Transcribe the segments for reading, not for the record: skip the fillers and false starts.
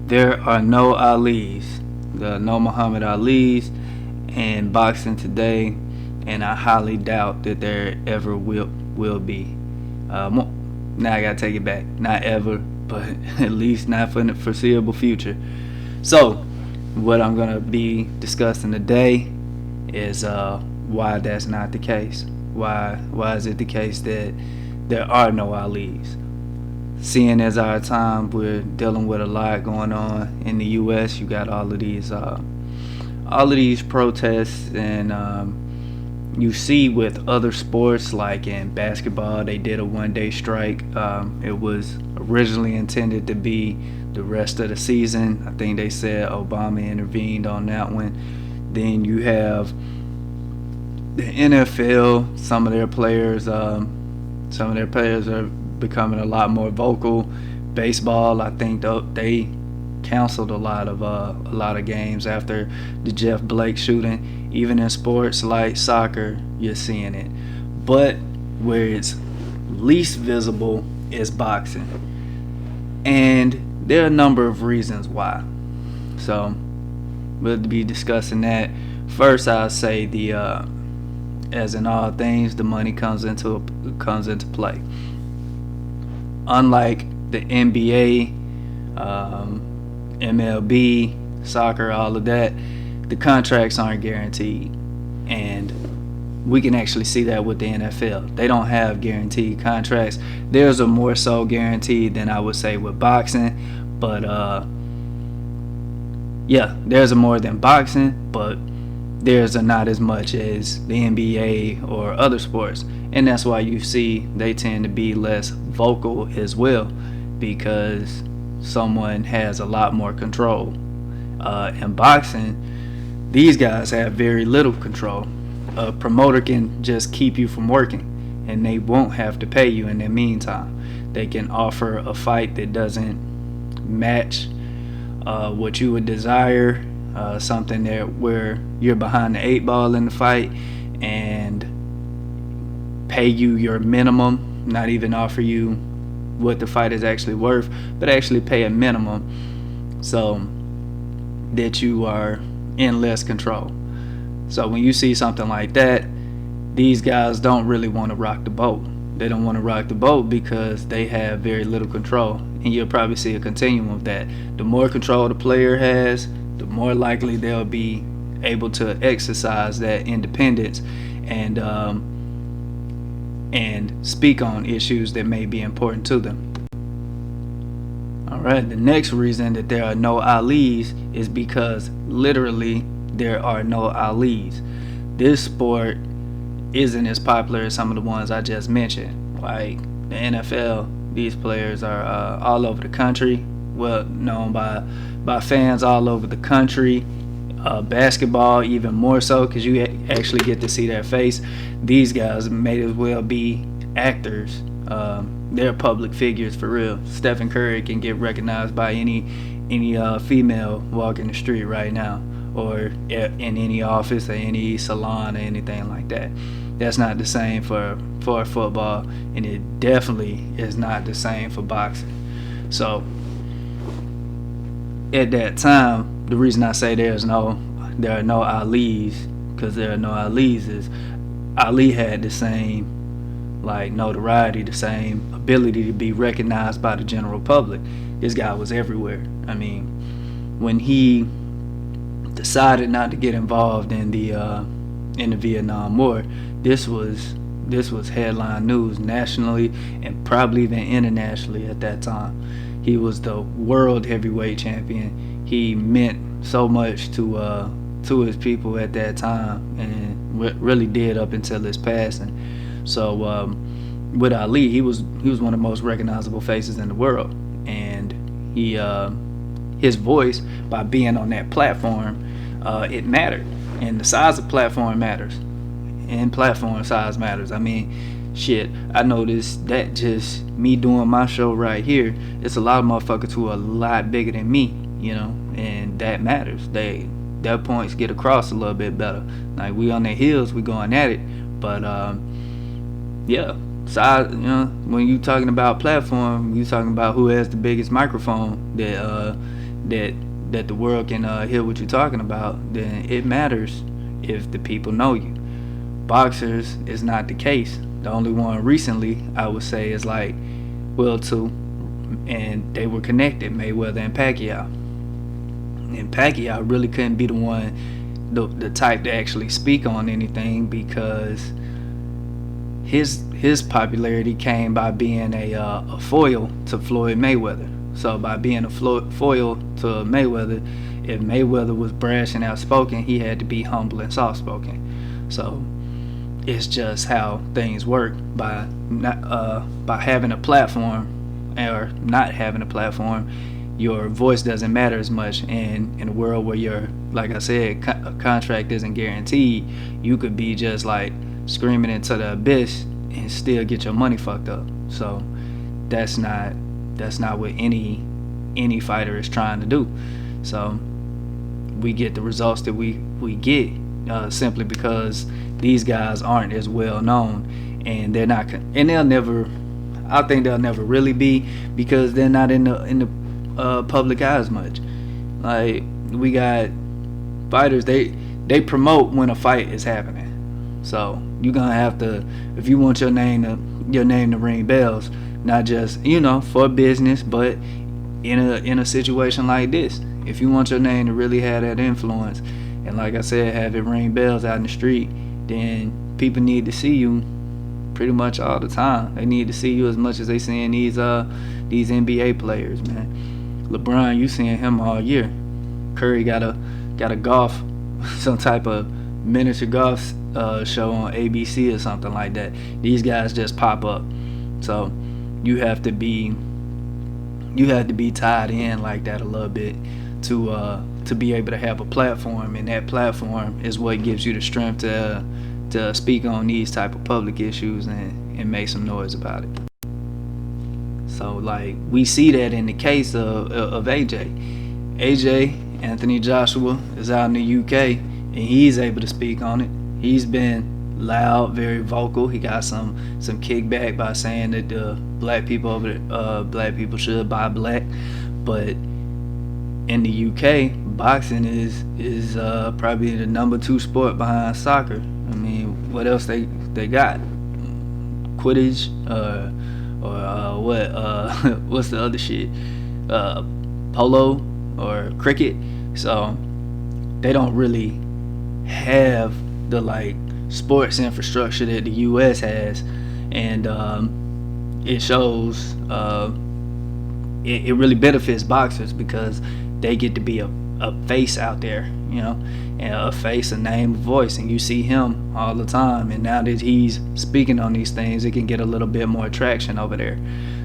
There are no Alis. There are no Muhammad Alis in boxing today, and I highly doubt that there ever will be. Now I gotta take it back. Not ever, but at least not for the foreseeable future. So, what I'm gonna be discussing today is why that's not the case. Why is it the case that there are no Alis? Seeing as our time, we're dealing with a lot going on in the U.S. You got all of these protests, and you see with other sports, like in basketball, they did a one-day strike. It was originally intended to be the rest of the season. I think they said Obama intervened on that one. Then you have the NFL. Some of their players are becoming a lot more vocal. Baseball, I think they canceled a lot of games after the Jeff Blake shooting. Even in sports like soccer, you're seeing it. But where it's least visible is boxing, and there are a number of reasons why. So we'll be discussing that. First, I'll say as in all things, the money comes into play. Unlike the NBA, MLB, soccer, all of that, the contracts aren't guaranteed, and we can actually see that with the NFL. They don't have guaranteed contracts. Theirs are more so guaranteed than I would say with boxing, but theirs are more than boxing, but theirs are not as much as the NBA or other sports, and that's why you see they tend to be less vocal as well, because someone has a lot more control. In boxing, these guys have very little control. A promoter can just keep you from working, and they won't have to pay you in the meantime. They can offer a fight that doesn't match what you would desire, something that where you're behind the eight ball in the fight, and pay you your minimum, not even offer you what the fight is actually worth, but actually pay a minimum so that you are in less control. So when you see something like that, these guys don't really want to rock the boat. They don't want to rock the boat because they have very little control, and you'll probably see a continuum of that. The more control the player has, the more likely they'll be able to exercise that independence and speak on issues that may be important to them. Alright, the next reason that there are no Alis is because literally there are no Alis. This sport isn't as popular as some of the ones I just mentioned. Like the NFL, these players are all over the country, well known by fans all over the country. Basketball even more so, because you actually get to see their face. These guys may as well be actors. They're public figures for real. Stephen Curry can get recognized by any female walking the street right now, or in any office or any salon or anything like that. That's not the same for football, and it definitely is not the same for boxing. So at that time, the reason I say there are no Alis, because there are no Alis, is Ali had the same notoriety, the same ability to be recognized by the general public. This guy was everywhere. I mean, when he decided not to get involved in the Vietnam War, this was headline news nationally and probably even internationally at that time. He was the world heavyweight champion. He meant so much to his people at that time, and really did up until his passing. So with Ali, he was one of the most recognizable faces in the world, and his voice, by being on that platform, it mattered, and the size of platform matters, and platform size matters. I mean, shit, I noticed that just me doing my show right here, it's a lot of motherfuckers who are a lot bigger than me, and that matters. Their points get across a little bit better. Like, we on their heels, we going at it, but size, when you talking about platform, you talking about who has the biggest microphone that the world can hear what you're talking about, then it matters if the people know you. Boxers is not the case. The only one recently I would say is like Will two, and they were connected, Mayweather and Pacquiao. And Pacquiao really couldn't be the one, the type to actually speak on anything, because his popularity came by being a foil to Floyd Mayweather. So by being a foil to Mayweather, if Mayweather was brash and outspoken, he had to be humble and soft spoken. So it's just how things work. By having a platform or not having a platform, your voice doesn't matter as much. And in a world where you're, like I said, a contract isn't guaranteed, you could be just like screaming into the abyss and still get your money fucked up. So that's not what any fighter is trying to do. So we get the results that we get simply because these guys aren't as well known, and they're not, and they'll never. I think they'll never really be, because they're not in the public eye as much. Like, we got fighters, they promote when a fight is happening. So you're gonna have to, if you want your name to ring bells, not just for business, but in a situation like this, if you want your name to really have that influence, and like I said, have it ring bells out in the street, then people need to see you pretty much all the time. They need to see you as much as they seeing these NBA players, man. LeBron, you seeing him all year. Curry got a golf, some type of miniature golf show on ABC or something like that. These guys just pop up. So you have to be tied in like that a little bit to be able to have a platform, and that platform is what gives you the strength to speak on these type of public issues and make some noise about it. So like, we see that in the case of AJ Anthony Joshua is out in the UK, and he's able to speak on it. He's been loud, very vocal. He got some kickback by saying that black people should buy black, but in the UK, boxing is probably the number 2 sport behind soccer. I mean, what else they got? Quidditch, or what? What's the other shit? Polo or cricket. So they don't really have the like sports infrastructure that the U.S. has, and it shows. It really benefits boxers because they get to be a face out there, and a face, a name, a voice, and you see him all the time. And now that he's speaking on these things, it can get a little bit more traction over there.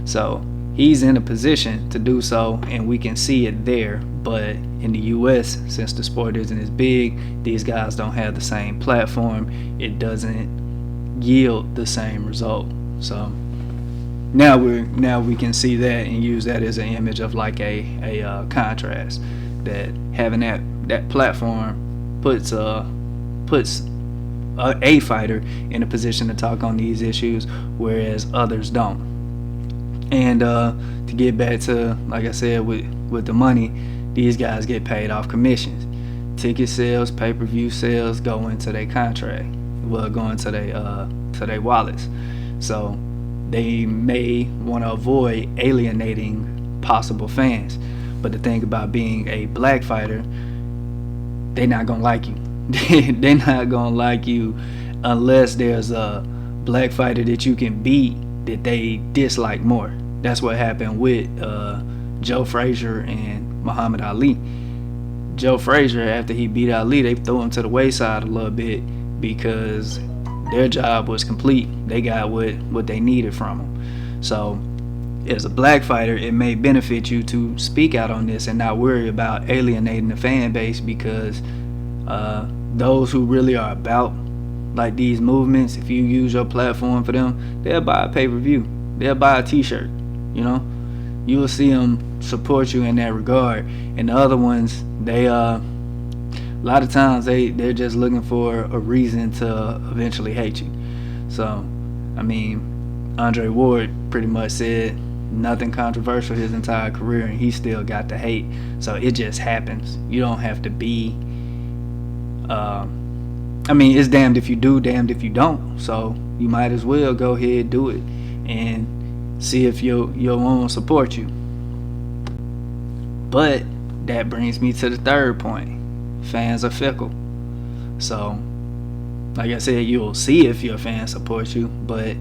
So he's in a position to do so, and we can see it there. But in the U.S., since the sport isn't as big, these guys don't have the same platform. It doesn't yield the same result. So now we can see that and use that as an image of like a contrast, that having that platform puts a fighter in a position to talk on these issues, whereas others don't. And to get back to, like I said, with the money, these guys get paid off commissions. Ticket sales, pay-per-view sales go into their contract, go into their wallets. So they may want to avoid alienating possible fans. But the thing about being a black fighter, they're not gonna like you. They're not gonna like you unless there's a black fighter that you can beat that they dislike more. That's what happened with Joe Frazier and Muhammad Ali. Joe Frazier, after he beat Ali, they threw him to the wayside a little bit because their job was complete. They got what they needed from him. So as a black fighter, it may benefit you to speak out on this and not worry about alienating the fan base, because those who really are about like these movements, if you use your platform for them, they'll buy a pay-per-view, they'll buy a t-shirt. You will see them support you in that regard. And the other ones, they a lot of times they're just looking for a reason to eventually hate you. So I mean, Andre Ward pretty much said nothing controversial his entire career, and he still got the hate. So it just happens. You don't have to be. I mean, it's damned if you do, damned if you don't. So you might as well go ahead, do it, and see if your own support you. But that brings me to the third point. Fans are fickle. So, like I said, you'll see if your fans support you, but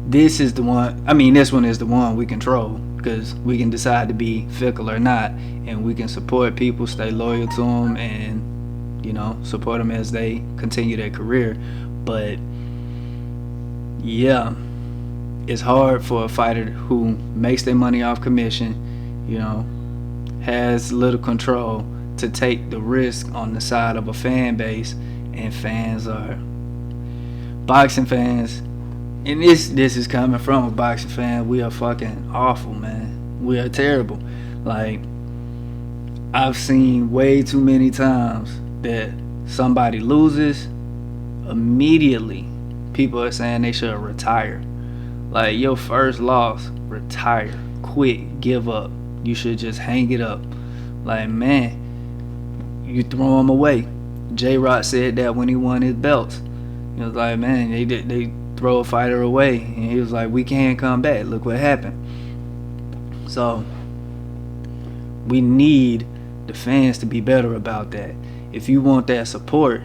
this is the one, this one is the one we control, because we can decide to be fickle or not, and we can support people, stay loyal to them, and, support them as they continue their career. But, yeah, it's hard for a fighter who makes their money off commission, has little control, to take the risk on the side of a fan base. And boxing fans, and this is coming from a boxing fan, we are fucking awful, man. We are terrible. Like, I've seen way too many times that somebody loses, immediately people are saying they should retire. Like, your first loss, retire, quit, give up. You should just hang it up. Like, man, you throw them away. J-Rock said that when he won his belts. He was like, man, they throw a fighter away, and he was like, we can't come back. Look what happened. So we need the fans to be better about that. If you want that support,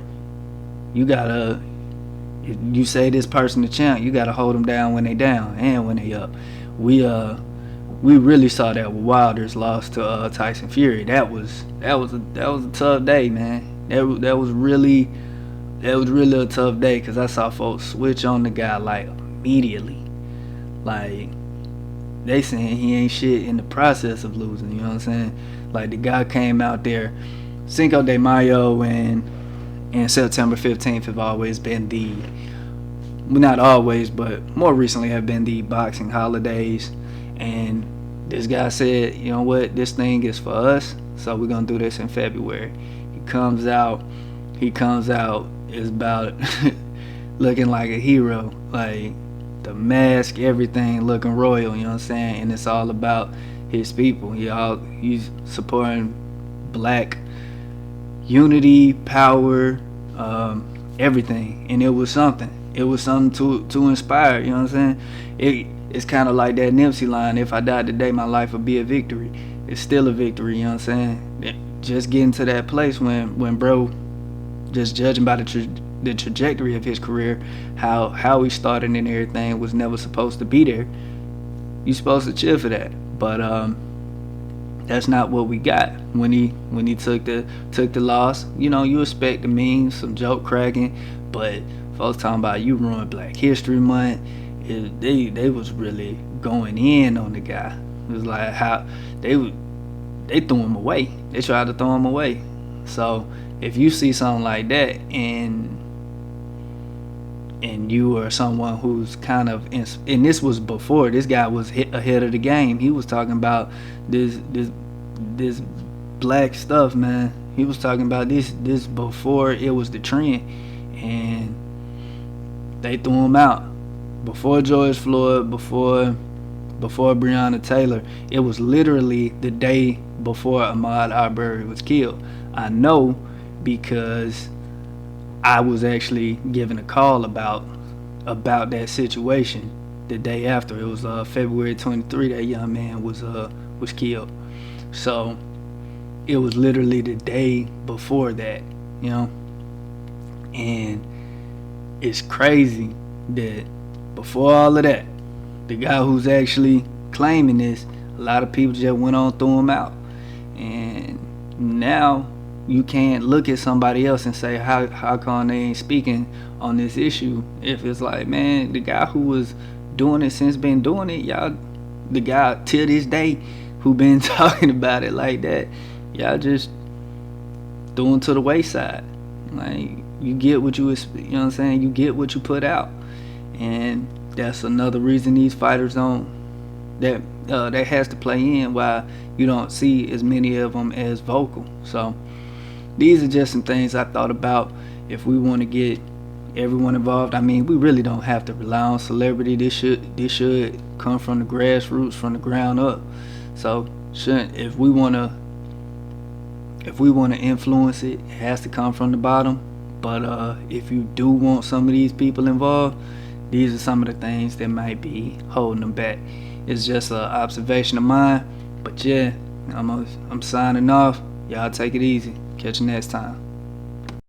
you gotta, if you say this person the champ, you gotta hold them down when they down and when they up. We really saw that with Wilder's loss to Tyson Fury. That was a tough day, man. That was really a tough day, because I saw folks switch on the guy like immediately. Like, they saying he ain't shit in the process of losing. You know what I'm saying? Like, the guy came out there. Cinco de Mayo and September 15th have always been not always, but more recently have been the boxing holidays. And this guy said, you know what, this thing is for us, so we're gonna do this in February. He comes out is about looking like a hero, like the mask, everything looking royal, you know what I'm saying? And it's all about his people. He's supporting black unity, power, everything. And it was something to inspire, you know what I'm saying? It's kind of like that Nipsey line, if I died today, my life would be a victory. It's still a victory, you know what I'm saying? Just getting to that place when bro, just judging by the trajectory of his career, how he started and everything, was never supposed to be there. You're supposed to chill for that. But that's not what we got when he took the loss. You expect the memes, some joke cracking, but folks talking about you ruined Black History Month. They was really going in on the guy. It was like how they threw him away. They tried to throw him away. So if you see something like that, and you are someone who's kind of and this was before this guy was ahead of the game. He was talking about this black stuff, man. He was talking about this before it was the trend, and they threw him out. Before George Floyd, before Breonna Taylor, it was literally the day before Ahmaud Arbery was killed. I know because I was actually given a call about that situation the day after. It was February 23. That young man was killed. So it was literally the day before that, and it's crazy that before all of that, the guy who's actually claiming this, a lot of people just went on, threw him out. And now you can't look at somebody else and say, how come they ain't speaking on this issue? If it's like, man, the guy who was doing it since been doing it, y'all, the guy till this day who been talking about it like that, y'all just threw him to the wayside. Like, you get what you know what I'm saying? You get what you put out. And that's another reason these fighters that has to play in why you don't see as many of them as vocal. So these are just some things I thought about. If we want to get everyone involved. I mean, we really don't have to rely on celebrity. This should come from the grassroots, from the ground up. So shouldn't if we want to influence it, it has to come from the bottom. But if you do want some of these people involved, these are some of the things that might be holding them back. It's just an observation of mine. But yeah, I'm signing off. Y'all take it easy. Catch you next time.